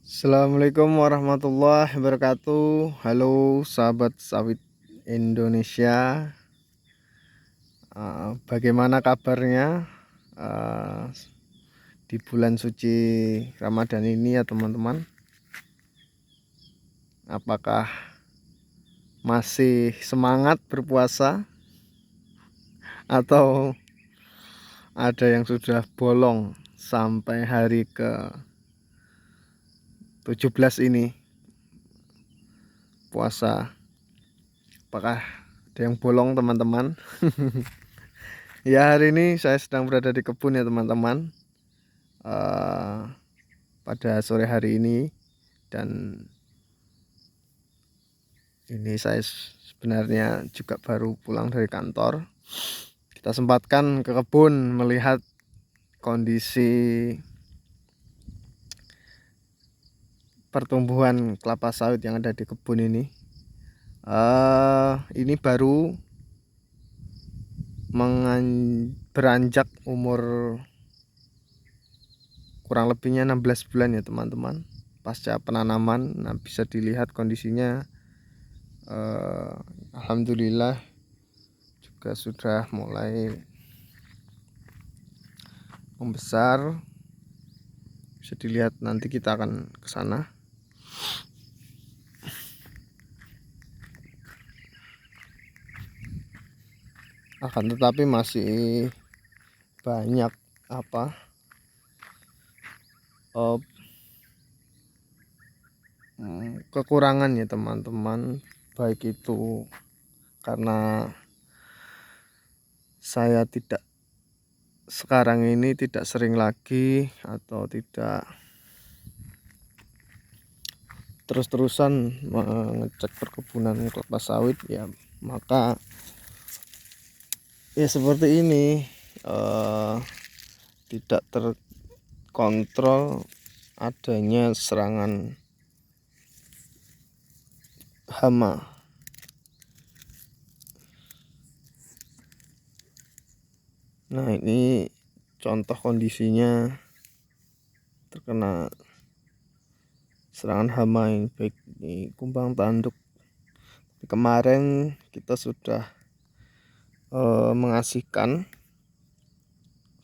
Assalamualaikum warahmatullahi wabarakatuh. Halo sahabat sawit Indonesia. Bagaimana kabarnya eh, di bulan suci Ramadan ini ya teman-teman? Apakah masih semangat berpuasa atau ada yang sudah bolong sampai hari ke 17 ini puasa? Apakah ada yang bolong teman-teman? Ya, hari ini saya sedang berada di kebun ya teman-teman. Pada sore hari ini, dan ini saya sebenarnya juga baru pulang dari kantor. Kita sempatkan ke kebun melihat kondisi pertumbuhan kelapa sawit yang ada di kebun ini. Ini baru beranjak umur kurang lebihnya 16 bulan ya teman-teman, pasca penanaman. Nah, bisa dilihat kondisinya alhamdulillah juga sudah mulai membesar. Bisa dilihat, nanti kita akan ke sana. Akan tetapi masih banyak kekurangan ya teman-teman, baik itu karena saya sekarang ini tidak sering lagi atau tidak terus-terusan mengecek perkebunan kelapa sawit ya, maka ya seperti ini, tidak terkontrol adanya serangan hama. Nah, ini contoh kondisinya terkena serangan hama yang baik di kumbang tanduk. Kemarin kita sudah mengasihkan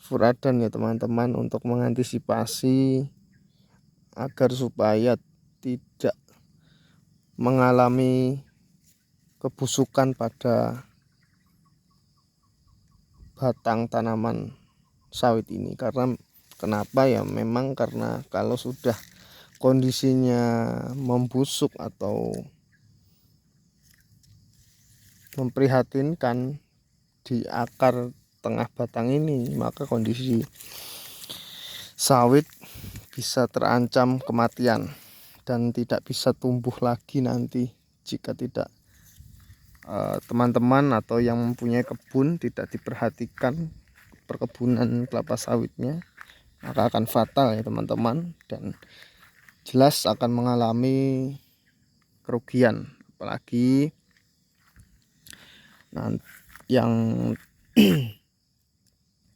furadan ya teman-teman, untuk mengantisipasi agar supaya tidak mengalami kebusukan pada batang tanaman sawit ini. Karena kenapa ya, memang karena kalau sudah kondisinya membusuk atau memprihatinkan di akar tengah batang ini, maka kondisi sawit bisa terancam kematian dan tidak bisa tumbuh lagi nanti jika tidak teman-teman atau yang mempunyai kebun tidak diperhatikan perkebunan kelapa sawitnya, maka akan fatal ya teman-teman, dan jelas akan mengalami kerugian. Apalagi yang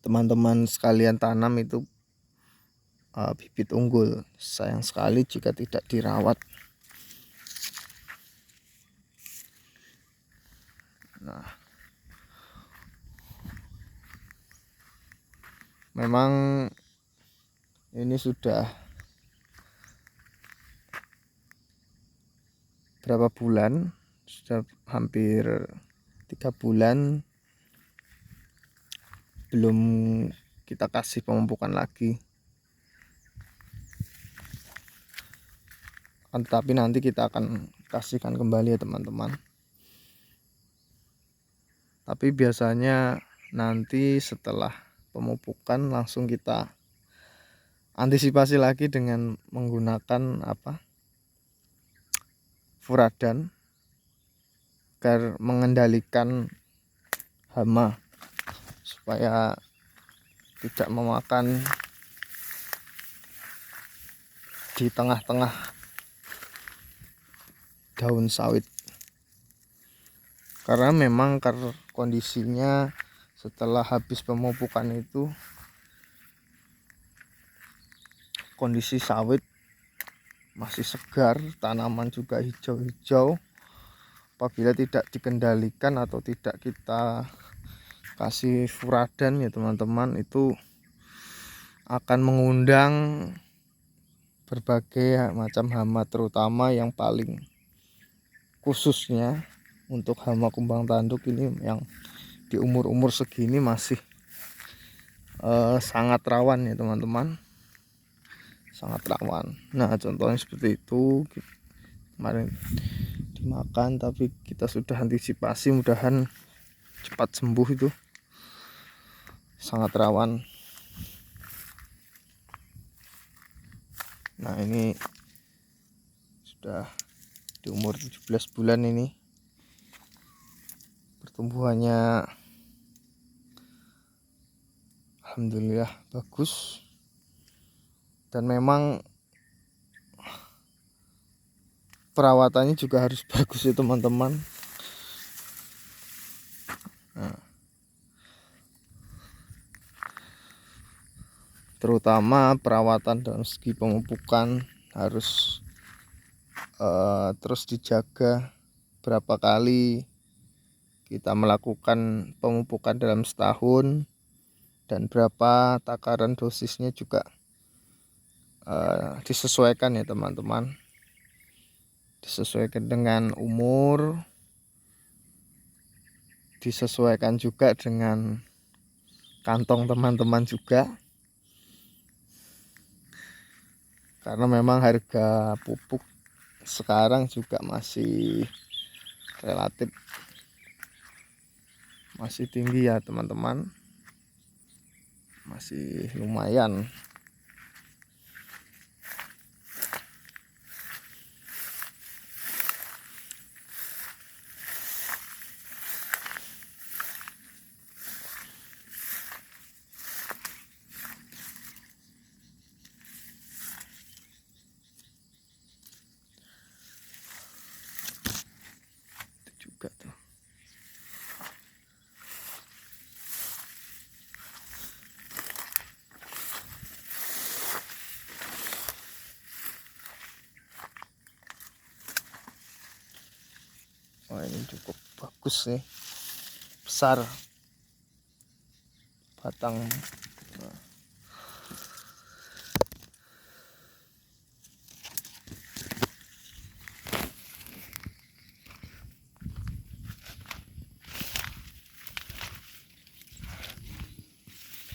teman-teman sekalian tanam itu bibit unggul, sayang sekali jika tidak dirawat. Nah, memang ini sudah berapa bulan, sudah hampir 3 bulan belum kita kasih pemupukan lagi. Tetapi nanti kita akan kasihkan kembali ya teman-teman. Tapi biasanya nanti setelah pemupukan langsung kita antisipasi lagi dengan menggunakan furadan, agar mengendalikan hama supaya tidak memakan di tengah-tengah daun sawit. Karena memang kondisinya setelah habis pemupukan itu, kondisi sawit masih segar, tanaman juga hijau-hijau. Apabila tidak dikendalikan atau tidak kita kasih furadan ya teman-teman, itu akan mengundang berbagai macam hama, terutama yang paling khususnya untuk hama kumbang tanduk ini yang di umur-umur segini masih sangat rawan ya teman-teman, sangat rawan. Nah contohnya seperti itu, kemarin dimakan tapi kita sudah antisipasi, mudahan cepat sembuh. Itu sangat rawan. Nah ini sudah di umur 17 bulan, ini pertumbuhannya alhamdulillah bagus, dan memang perawatannya juga harus bagus ya teman-teman. Nah, terutama perawatan dalam segi pemupukan harus terus dijaga. Berapa kali kita melakukan pemupukan dalam setahun, dan berapa takaran dosisnya juga disesuaikan ya teman-teman, disesuaikan dengan umur, disesuaikan juga dengan kantong teman-teman juga, karena memang harga pupuk sekarang juga masih relatif masih tinggi ya teman-teman, masih lumayan. Itu juga tuh. Wah ini cukup bagus sih, besar batang.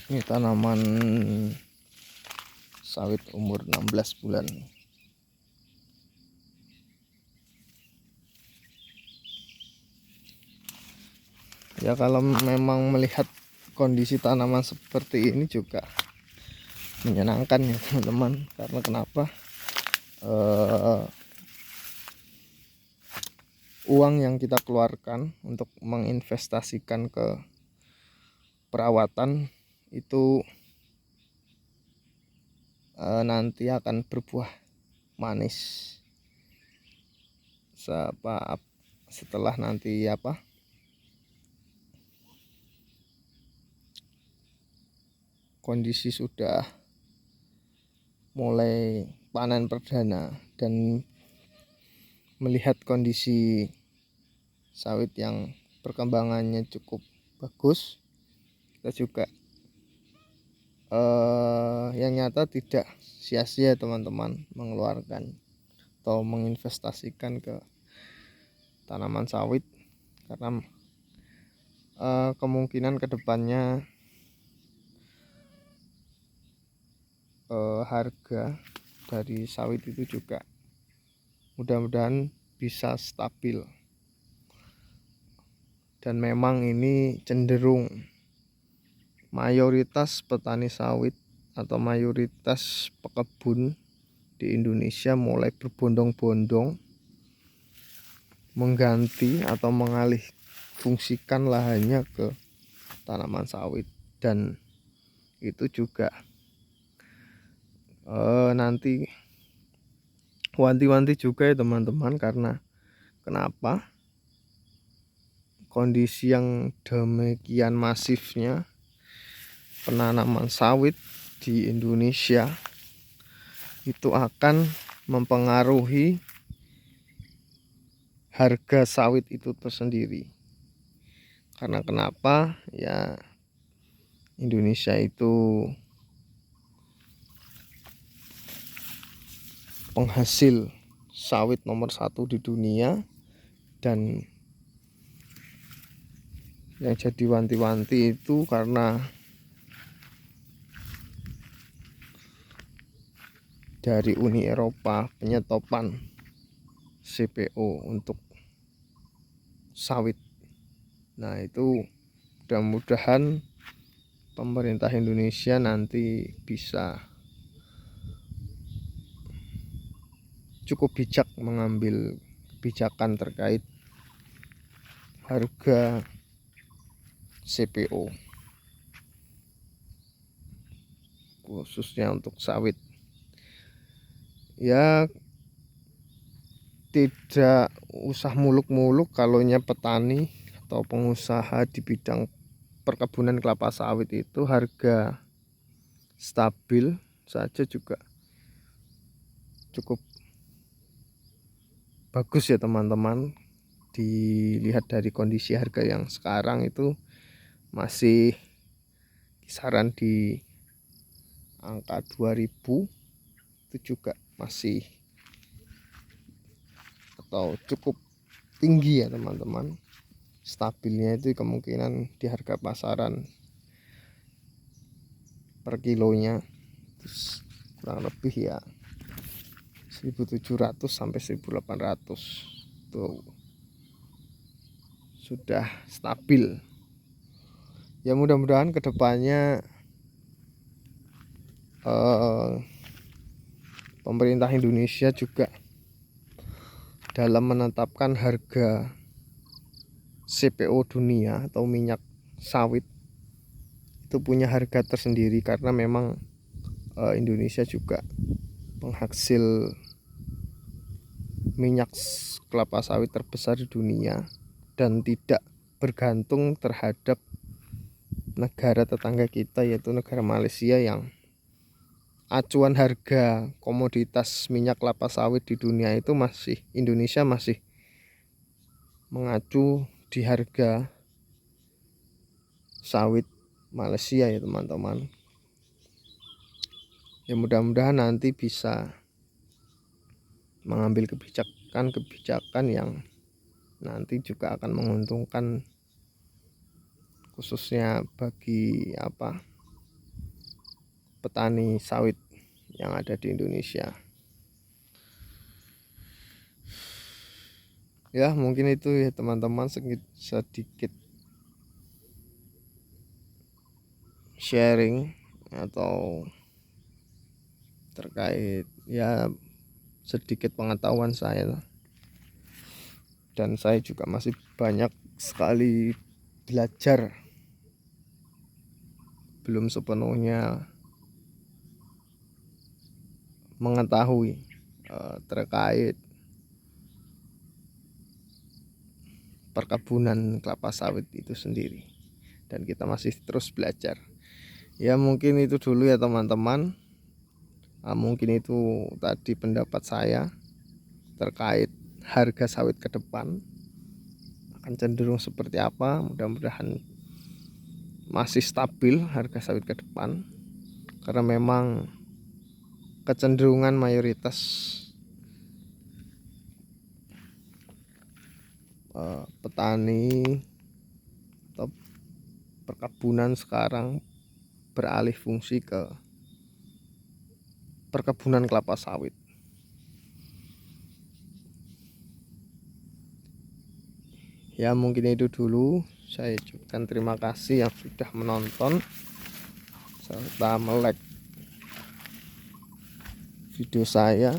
Ini tanaman sawit umur 16 bulan. Ya kalau memang melihat kondisi tanaman seperti ini juga menyenangkan ya teman-teman. Karena kenapa? Uang yang kita keluarkan untuk menginvestasikan ke perawatan itu nanti akan berbuah manis setelah nanti kondisi sudah mulai panen perdana dan melihat kondisi sawit yang perkembangannya cukup bagus, kita juga yang nyata tidak sia-sia teman-teman mengeluarkan atau menginvestasikan ke tanaman sawit, karena kemungkinan kedepannya harga dari sawit itu juga mudah-mudahan bisa stabil. Dan memang ini cenderung mayoritas petani sawit atau mayoritas pekebun di Indonesia mulai berbondong-bondong mengganti atau mengalih fungsikan lahannya ke tanaman sawit. Dan itu juga nanti wanti-wanti juga ya teman-teman, karena kenapa kondisi yang demikian masifnya penanaman sawit di Indonesia itu akan mempengaruhi harga sawit itu tersendiri. Karena kenapa? Ya, Indonesia itu penghasil sawit nomor 1 di dunia, dan yang jadi wanti-wanti itu karena dari Uni Eropa penyetopan CPO untuk sawit. Nah, itu mudah-mudahan pemerintah Indonesia nanti bisa cukup bijak mengambil kebijakan terkait harga CPO khususnya untuk sawit. Ya, tidak usah muluk-muluk kalaunya petani atau pengusaha di bidang perkebunan kelapa sawit itu harga stabil saja juga cukup bagus ya teman-teman. Dilihat dari kondisi harga yang sekarang itu masih kisaran di angka 2000, itu juga masih atau cukup tinggi ya teman-teman. Stabilnya itu kemungkinan di harga pasaran per kilonya kurang lebih ya 1700 sampai 1800 tuh sudah stabil. Ya, mudah-mudahan kedepannya pemerintah Indonesia juga dalam menetapkan harga CPO dunia atau minyak sawit itu punya harga tersendiri, karena memang Indonesia juga penghasil minyak kelapa sawit terbesar di dunia dan tidak bergantung terhadap negara tetangga kita yaitu negara Malaysia, yang acuan harga komoditas minyak kelapa sawit di dunia itu Indonesia masih mengacu di harga sawit Malaysia ya teman-teman. Ya, mudah-mudahan nanti bisa mengambil kebijakan yang nanti juga akan menguntungkan khususnya bagi petani sawit yang ada di Indonesia. Ya, mungkin itu ya teman-teman, sedikit sharing atau terkait ya sedikit pengetahuan saya, dan saya juga masih banyak sekali belajar, belum sepenuhnya mengetahui terkait perkebunan kelapa sawit itu sendiri, dan kita masih terus belajar. Ya, mungkin itu dulu ya teman-teman. Mungkin itu tadi pendapat saya terkait harga sawit ke depan akan cenderung seperti apa. Mudah-mudahan masih stabil harga sawit ke depan, karena memang kecenderungan mayoritas petani atau perkebunan sekarang beralih fungsi ke perkebunan kelapa sawit. Ya, mungkin itu dulu. Saya ucapkan terima kasih yang sudah menonton serta like video saya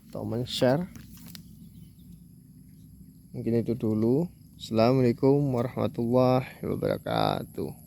atau share. Mungkin itu dulu. Assalamualaikum warahmatullahi wabarakatuh.